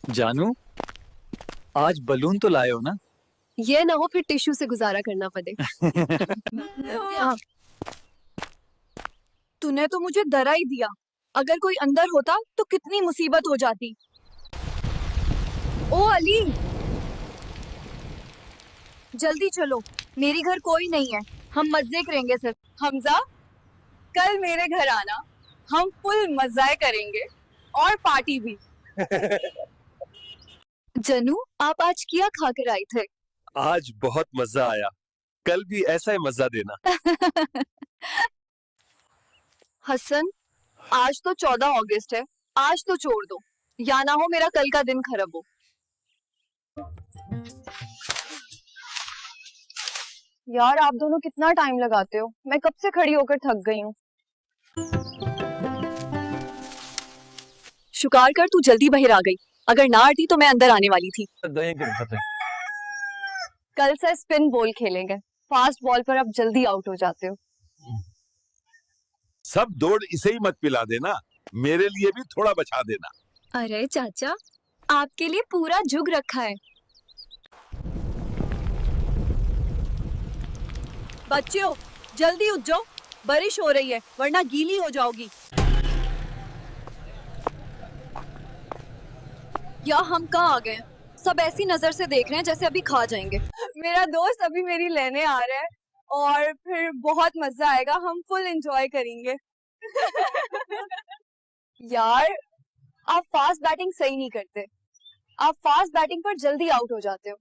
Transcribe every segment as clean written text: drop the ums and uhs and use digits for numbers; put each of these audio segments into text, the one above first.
जानू, आज बलून तो लाए हो ना? ये ना हो फिर टिश्यू से गुजारा करना पड़े। हाँ। तूने तो मुझे डरा ही दिया। अगर कोई अंदर होता तो कितनी मुसीबत हो जाती। ओ अली, जल्दी चलो, मेरे घर कोई नहीं है, हम मजे करेंगे सिर्फ। हमजा, कल मेरे घर आना, हम फुल मजाए करेंगे और पार्टी भी। जनू, आप आज क्या खा कर आई थे? आज बहुत मजा आया, कल भी ऐसा ही मजा देना। हसन, आज तो 14 अगस्त है, आज तो छोड़ दो, या ना हो मेरा कल का दिन खराब हो। यार आप दोनों कितना टाइम लगाते हो, मैं कब से खड़ी होकर थक गई हूँ। शुक्र कर तू जल्दी बाहर आ गई, अगर ना आती तो मैं अंदर आने वाली थी। कल से स्पिन बॉल खेलेंगे, फास्ट बॉल पर अब जल्दी आउट हो जाते हो। सब दौड़ इसे ही मत पिला देना, मेरे लिए भी थोड़ा बचा देना। अरे चाचा, आपके लिए पूरा जुग रखा है। बच्चों जल्दी उठ जाओ, बारिश हो रही है वरना गीली हो जाओगी। या हम कहाँ आ गए? सब ऐसी नजर से देख रहे हैं जैसे अभी खा जाएंगे। मेरा दोस्त अभी मेरी लेने आ रहा है और फिर बहुत मजा आएगा, हम फुल एंजॉय करेंगे। यार आप फास्ट बैटिंग सही नहीं करते, आप फास्ट बैटिंग पर जल्दी आउट हो जाते हो।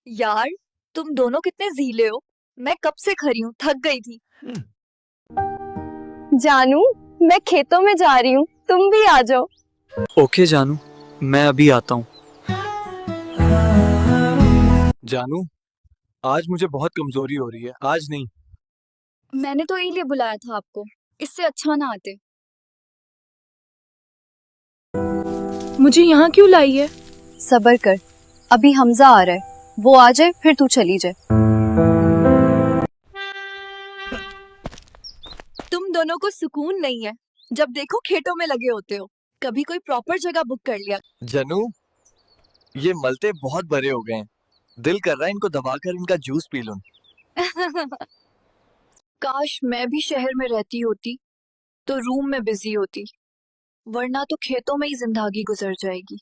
यार तुम दोनों कितने ज़ीले हो, मैं कब से खड़ी हूँ, थक गई थी। जानू, मैं खेतों में जा रही हूँ, तुम भी आ जाओ। ओके जानू, मैं अभी आता हूँ। जानू, आज मुझे बहुत कमजोरी हो रही है, आज नहीं। मैंने तो यही लिए बुलाया था आपको, इससे अच्छा ना आते। मुझे यहाँ क्यों लाई है? सबर कर, अभी हमजा आ रहा है, वो आ जाए फिर तू चली जाए। तुम दोनों को सुकून नहीं है, जब देखो खेतों में लगे होते हो। कभी कोई प्रॉपर जगह बुक कर लिया। जानू, ये मलते बहुत बड़े हो गए हैं, दिल कर रहा है इनको दबाकर इनका जूस पी लूं। काश मैं भी शहर में रहती होती तो रूम में बिजी होती, वरना तो खेतों में ही जिंदगी गुजर जाएगी।